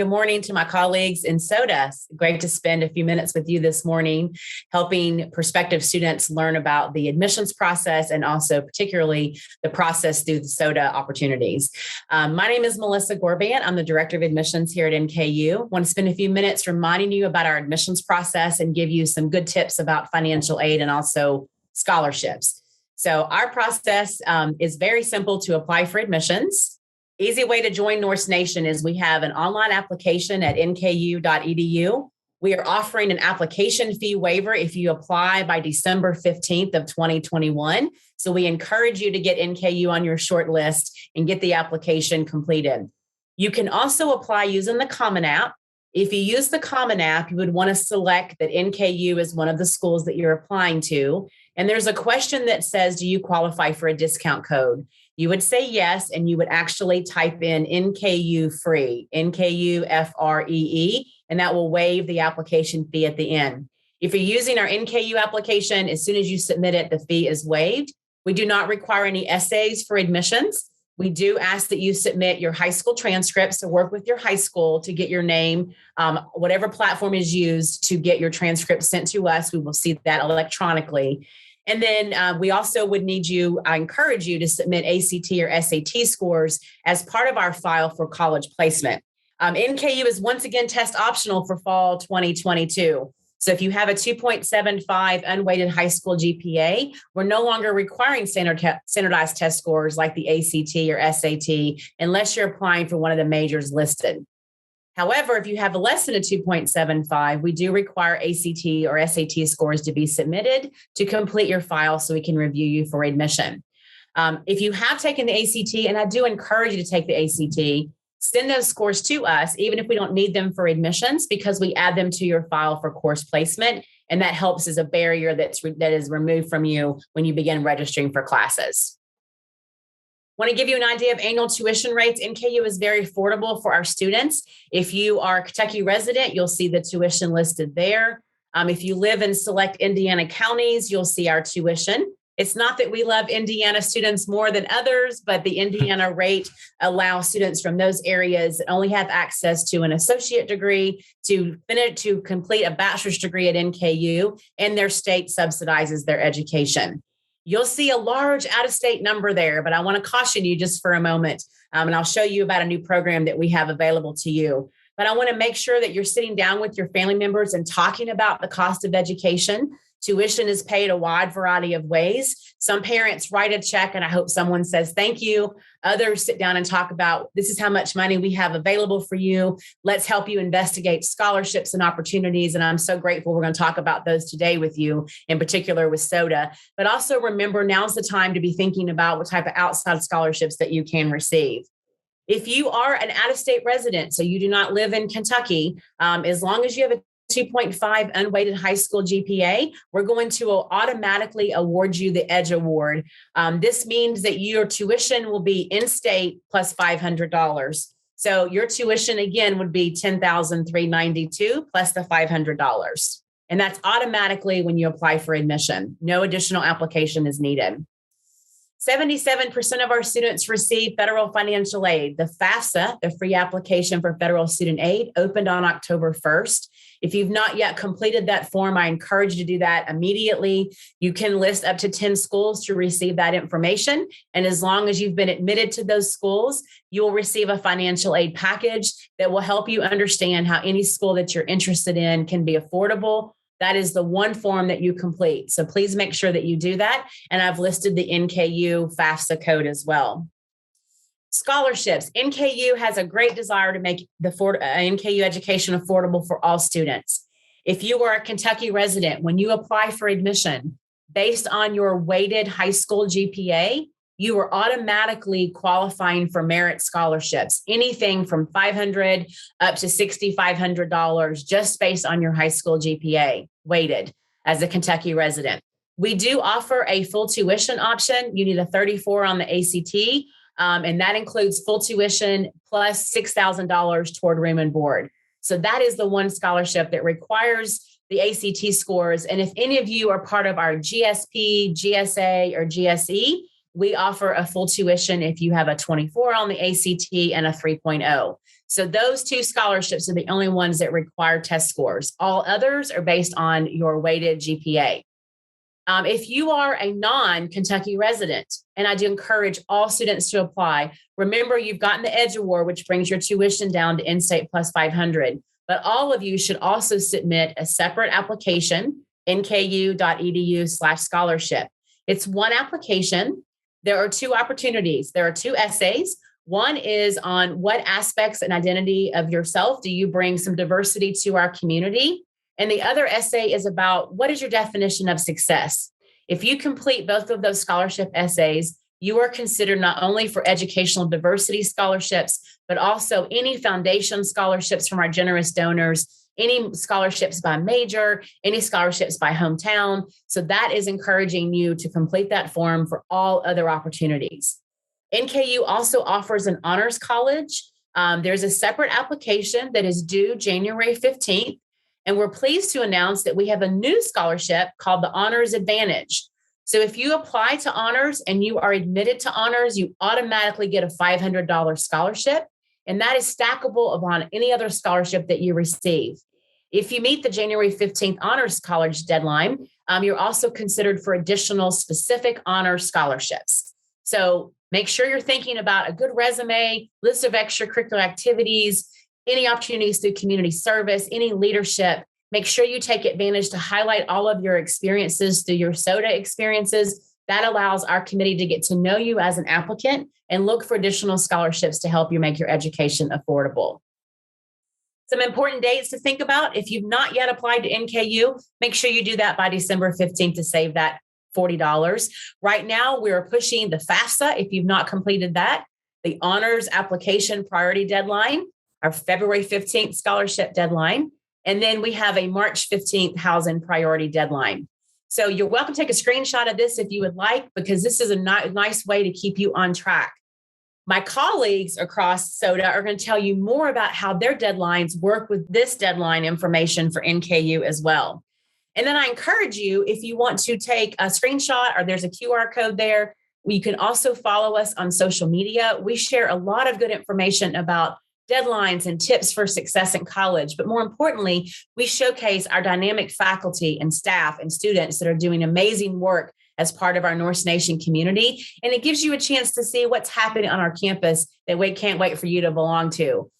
Good morning to my colleagues in SOTA. Great to spend a few minutes with you this morning, helping prospective students learn about the admissions process and also particularly the process through the SOTA opportunities. My name is Melissa Gorbant. I'm the Director of Admissions here at NKU. I want to spend a few minutes reminding you about our admissions process and give you some good tips about financial aid and also scholarships. So our process is very simple to apply for admissions. Easy way to join Norse Nation is we have an online application at nku.edu. We are offering an application fee waiver if you apply by December 15th of 2021. So we encourage you to get NKU on your short list and get the application completed. You can also apply using the Common App. If you use the Common App, you would want to select that NKU is one of the schools that you're applying to. And there's a question that says, do you qualify for a discount code? You would say yes, and you would actually type in NKU free, NKU FREE, and that will waive the application fee at the end. If you're using our NKU application, as soon as you submit it, the fee is waived. We do not require any essays for admissions. We do ask that you submit your high school transcripts to work with your high school to get your name, whatever platform is used to get your transcript sent to us. We will see that electronically. And then we also would need you, I encourage you to submit ACT or SAT scores as part of our file for college placement. NKU is once again test optional for fall 2022. So if you have a 2.75 unweighted high school GPA, we're no longer requiring standardized test scores like the ACT or SAT unless you're applying for one of the majors listed. However, if you have less than a 2.75, we do require ACT or SAT scores to be submitted to complete your file so we can review you for admission. If you have taken the ACT, and I do encourage you to take the ACT, send those scores to us, even if we don't need them for admissions, because we add them to your file for course placement. And that helps as a barrier that is removed from you when you begin registering for classes. Want to give you an idea of annual tuition rates. NKU is very affordable for our students. If you are a Kentucky resident, you'll see the tuition listed there. If you live in select Indiana counties, you'll see our tuition. It's not that we love Indiana students more than others, but the Indiana rate allows students from those areas that only have access to an associate degree to complete a bachelor's degree at NKU, and their state subsidizes their education. You'll see a large out-of-state number there, but I want to caution you just for a moment, and I'll show you about a new program that we have available to you. But I want to make sure that you're sitting down with your family members and talking about the cost of education. Tuition is paid a wide variety of ways. Some parents write a check, and I hope someone says thank you. Others sit down and talk about, this is how much money we have available for you. Let's help you investigate scholarships and opportunities. And I'm so grateful we're going to talk about those today with you, in particular with SOTA. But also remember, now's the time to be thinking about what type of outside scholarships that you can receive. If you are an out-of-state resident, so you do not live in Kentucky, as long as you have a 2.5 unweighted high school GPA, we're going to automatically award you the EDGE Award. This means that your tuition will be in-state plus $500. So your tuition, again, would be $10,392 plus the $500. And that's automatically when you apply for admission. No additional application is needed. 77% of our students receive federal financial aid. The FAFSA, the free application for federal student aid, opened on October 1st. If you've not yet completed that form, I encourage you to do that immediately. You can list up to 10 schools to receive that information. And as long as you've been admitted to those schools, you will receive a financial aid package that will help you understand how any school that you're interested in can be affordable. That is the one form that you complete. So please make sure that you do that. And I've listed the NKU FAFSA code as well. Scholarships. NKU has a great desire to make the NKU education affordable for all students. If you are a Kentucky resident, when you apply for admission, based on your weighted high school GPA, you are automatically qualifying for merit scholarships, anything from $500 up to $6,500 just based on your high school GPA weighted as a Kentucky resident. We do offer a full tuition option. You need a 34 on the ACT, and that includes full tuition plus $6,000 toward room and board. So that is the one scholarship that requires the ACT scores. And if any of you are part of our GSP, GSA, or GSE, we offer a full tuition if you have a 24 on the ACT and a 3.0. So those two scholarships are the only ones that require test scores. All others are based on your weighted GPA. If you are a non-Kentucky resident, and I do encourage all students to apply, remember you've gotten the EDGE Award, which brings your tuition down to in-state plus 500. But all of you should also submit a separate application, nku.edu/scholarship. It's one application. There are two opportunities. There are two essays. One is on what aspects and identity of yourself do you bring some diversity to our community? And the other essay is about what is your definition of success? If you complete both of those scholarship essays, you are considered not only for educational diversity scholarships, but also any foundation scholarships from our generous donors, any scholarships by major, any scholarships by hometown. So that is encouraging you to complete that form for all other opportunities. NKU also offers an honors college. There's a separate application that is due January 15th. And we're pleased to announce that we have a new scholarship called the Honors Advantage. So if you apply to honors and you are admitted to honors, you automatically get a $500 scholarship. And that is stackable upon any other scholarship that you receive. If you meet the January 15th honors college deadline, you're also considered for additional specific honor scholarships. So make sure you're thinking about a good resume, list of extracurricular activities, any opportunities through community service, any leadership. Make sure you take advantage to highlight all of your experiences through your SOTA experiences. That allows our committee to get to know you as an applicant and look for additional scholarships to help you make your education affordable. Some important dates to think about. If you've not yet applied to NKU, make sure you do that by December 15th to save that $40. Right now, we're pushing the FAFSA. If you've not completed that, the honors application priority deadline, our February 15th scholarship deadline, and then we have a March 15th housing priority deadline. So you're welcome to take a screenshot of this if you would like, because this is a nice way to keep you on track. My colleagues across SOTA are going to tell you more about how their deadlines work with this deadline information for NKU as well. And then I encourage you, if you want to take a screenshot or there's a QR code there, you can also follow us on social media. We share a lot of good information about deadlines and tips for success in college. But more importantly, we showcase our dynamic faculty and staff and students that are doing amazing work as part of our North Nation community. And it gives you a chance to see what's happening on our campus that we can't wait for you to belong to.